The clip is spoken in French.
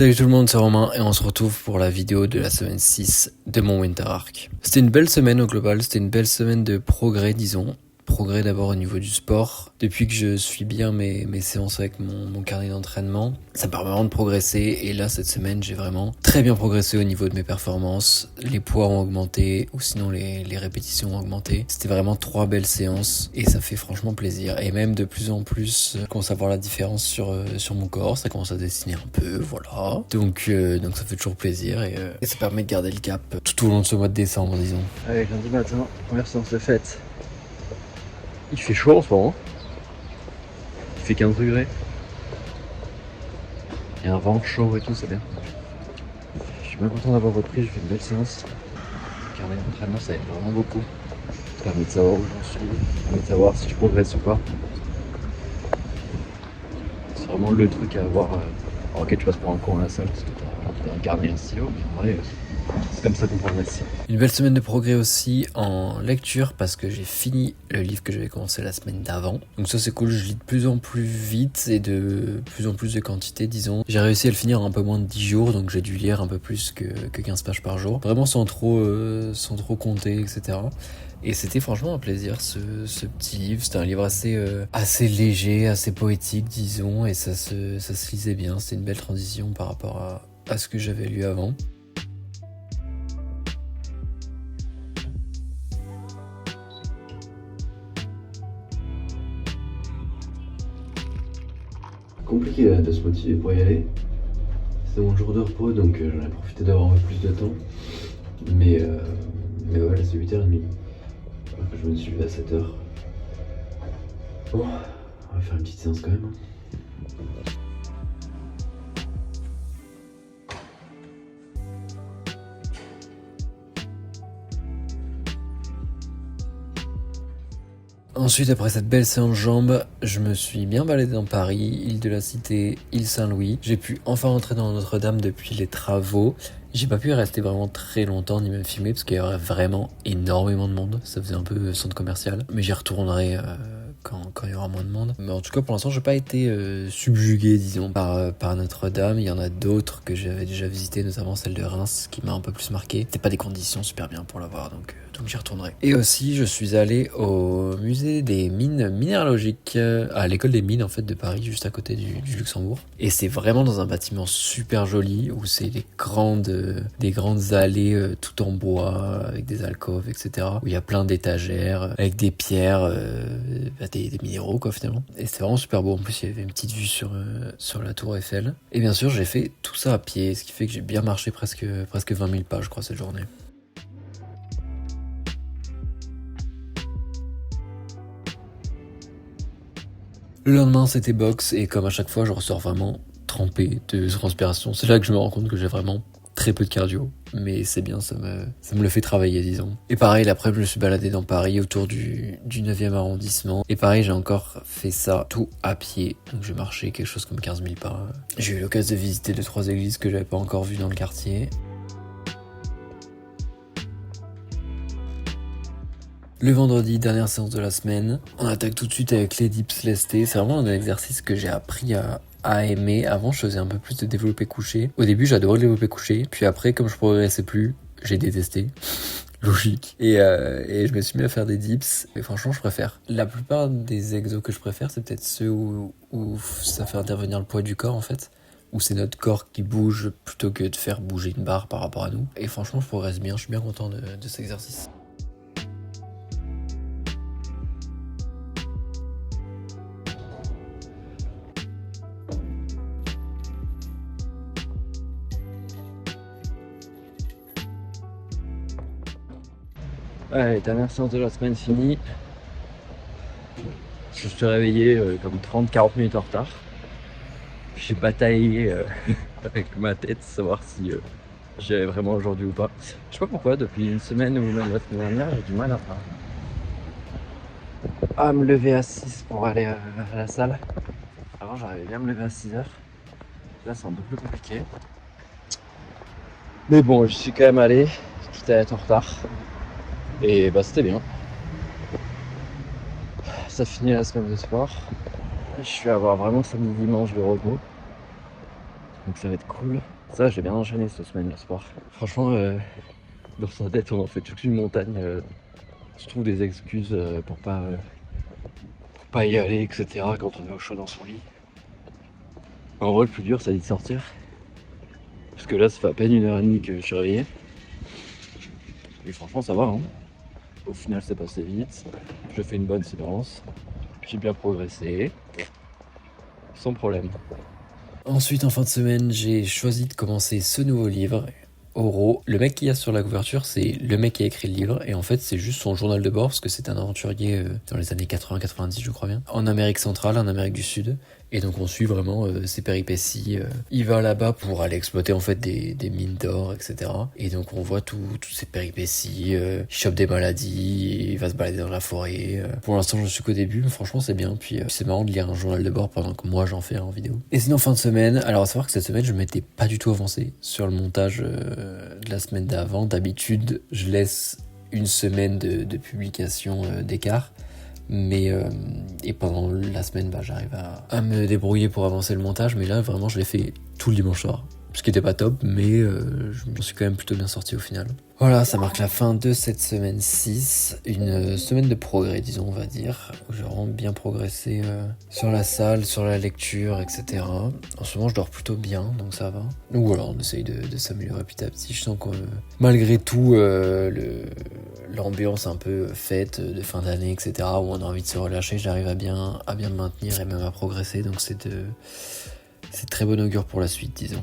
Salut tout le monde, c'est Romain et on se retrouve pour la vidéo de la semaine 6 de mon Winter Arc. C'était une belle semaine au global, c'était une belle semaine de progrès disons. Progrès d'abord au niveau du sport. Depuis que je suis bien mes séances avec mon carnet d'entraînement, ça me permet vraiment de progresser. Et là, cette semaine, j'ai vraiment très bien progressé au niveau de mes performances. Les poids ont augmenté, ou sinon les répétitions ont augmenté. C'était vraiment 3 belles séances et ça fait franchement plaisir. Et même de plus en plus, je commence à voir la différence sur mon corps. Ça commence à dessiner un peu, voilà. Donc ça fait toujours plaisir et ça permet de garder le cap tout au long de ce mois de décembre, disons. Allez, lundi matin, première séance de fête. Il fait chaud en ce moment. Il fait 15 degrés. Il y a un vent chaud et tout, c'est bien. Je suis bien content d'avoir repris, j'ai fait une belle séance. Le carnet d'entraînement, ça aide vraiment beaucoup. Ça permet de savoir où j'en suis, ça permet de savoir si je progresse ou pas. C'est vraiment le truc à avoir. Ok, tu passes pour un con à la salle parce que t'as un carnet et un stylo, mais en vrai, c'est comme ça qu'on progresse. Une belle semaine de progrès aussi en lecture parce que j'ai fini le livre que j'avais commencé la semaine d'avant. Donc ça c'est cool, je lis de plus en plus vite et de plus en plus de quantité disons. J'ai réussi à le finir en un peu moins de 10 jours donc j'ai dû lire un peu plus que 15 pages par jour. Vraiment sans trop compter etc. Et c'était franchement un plaisir ce petit livre, c'était un livre assez léger, assez poétique disons et ça se lisait bien, c'était une belle transition par rapport à ce que j'avais lu avant. Compliqué là, de se motiver pour y aller. C'est mon jour de repos donc j'en ai profité d'avoir un peu plus de temps. Mais ouais, là c'est 8h30. Alors que je me suis levé à 7h. Bon, on va faire une petite séance quand même. Ensuite, après cette belle séance jambes, je me suis bien baladé dans Paris, île de la Cité, île Saint-Louis. J'ai pu enfin rentrer dans Notre-Dame depuis les travaux. J'ai pas pu y rester vraiment très longtemps ni même filmer parce qu'il y avait vraiment énormément de monde. Ça faisait un peu centre commercial. Mais j'y retournerai quand il y aura moins de monde. Mais en tout cas, pour l'instant, j'ai pas été subjugué, disons, par Notre-Dame. Il y en a d'autres que j'avais déjà visitées, notamment celle de Reims, qui m'a un peu plus marqué. C'était pas des conditions super bien pour la voir, donc j'y retournerai. Et aussi, je suis allé au musée des mines minéralogiques, à l'école des mines en fait de Paris, juste à côté du Luxembourg. Et c'est vraiment dans un bâtiment super joli où c'est des grandes allées tout en bois avec des alcôves, etc. Où il y a plein d'étagères avec des pierres, des minéraux quoi finalement. Et c'est vraiment super beau. En plus, il y avait une petite vue sur la tour Eiffel. Et bien sûr, j'ai fait tout ça à pied, ce qui fait que j'ai bien marché presque 20 000 pas, je crois, cette journée. Le lendemain, c'était boxe et comme à chaque fois, je ressors vraiment trempé de transpiration. C'est là que je me rends compte que j'ai vraiment très peu de cardio, mais c'est bien, ça me le fait travailler, disons. Et pareil, l'après, je me suis baladé dans Paris autour du 9e arrondissement. Et pareil, j'ai encore fait ça tout à pied. Donc j'ai marché quelque chose comme 15 000 pas. J'ai eu l'occasion de visiter 2-3 églises que j'avais pas encore vues dans le quartier. Le vendredi, dernière séance de la semaine, on attaque tout de suite avec les dips lestés. C'est vraiment un exercice que j'ai appris à aimer. Avant, je faisais un peu plus de développé couché. Au début, j'adorais le développé couché. Puis après, comme je progressais plus, j'ai détesté. Logique. Et je me suis mis à faire des dips. Et franchement, je préfère. La plupart des exos que je préfère, c'est peut-être ceux où ça fait intervenir le poids du corps, en fait. Où c'est notre corps qui bouge plutôt que de faire bouger une barre par rapport à nous. Et franchement, je progresse bien. Je suis bien content de cet exercice. Ouais, dernière séance de la semaine finie. Je me suis réveillé comme 30-40 minutes en retard. J'ai bataillé avec ma tête, savoir si j'y allais vraiment aujourd'hui ou pas. Je sais pas pourquoi, depuis une semaine ou même la semaine dernière, j'ai du mal à me lever à 6 pour aller à la salle. Avant, j'arrivais bien à me lever à 6h. Là, c'est un peu plus compliqué. Mais bon, je suis quand même allé, quitte à être en retard. Et bah, c'était bien. Ça finit la semaine de sport. Je vais avoir vraiment samedi dimanche de repos. Donc ça va être cool. Ça, j'ai bien enchaîné cette semaine le sport. Franchement, dans sa tête, on en fait toute une montagne. Je trouve des excuses pour pas y aller, etc. quand on est au chaud dans son lit. En vrai, le plus dur, c'est de sortir. Parce que là, ça fait à peine 1h30 que je suis réveillé. Et franchement, ça va, hein. Au final, c'est passé vite. Je fais une bonne séance. J'ai bien progressé. Sans problème. Ensuite, en fin de semaine, j'ai choisi de commencer ce nouveau livre. Oro. Le mec qu'il y a sur la couverture, c'est le mec qui a écrit le livre. Et en fait, c'est juste son journal de bord, parce que c'est un aventurier dans les années 80-90, je crois bien. En Amérique centrale, en Amérique du Sud. Et donc on suit vraiment ses péripéties. Il va là-bas pour aller exploiter en fait des mines d'or, etc. Et donc on voit toutes ces péripéties. Il chope des maladies, il va se balader dans la forêt. Pour l'instant je suis qu'au début, mais franchement c'est bien. Puis c'est marrant de lire un journal de bord pendant que moi j'en fais en vidéo. Et sinon fin de semaine, alors à savoir que cette semaine je m'étais pas du tout avancé sur le montage de la semaine d'avant. D'habitude je laisse une semaine de publication d'écart. Mais et pendant la semaine, j'arrive à me débrouiller pour avancer le montage. Mais là, vraiment, je l'ai fait tout le dimanche soir. Ce qui était pas top, mais je m'en suis quand même plutôt bien sorti au final. Voilà, ça marque la fin de cette semaine 6. Une semaine de progrès, disons, on va dire. Où j'ai vraiment bien progressé sur la salle, sur la lecture, etc. En ce moment, je dors plutôt bien, donc ça va. Donc voilà, on essaye de s'améliorer petit à petit. Je sens que malgré tout, l'ambiance un peu fête de fin d'année, etc., où on a envie de se relâcher, j'arrive à bien me maintenir et même à progresser. Donc c'est très bon augure pour la suite, disons.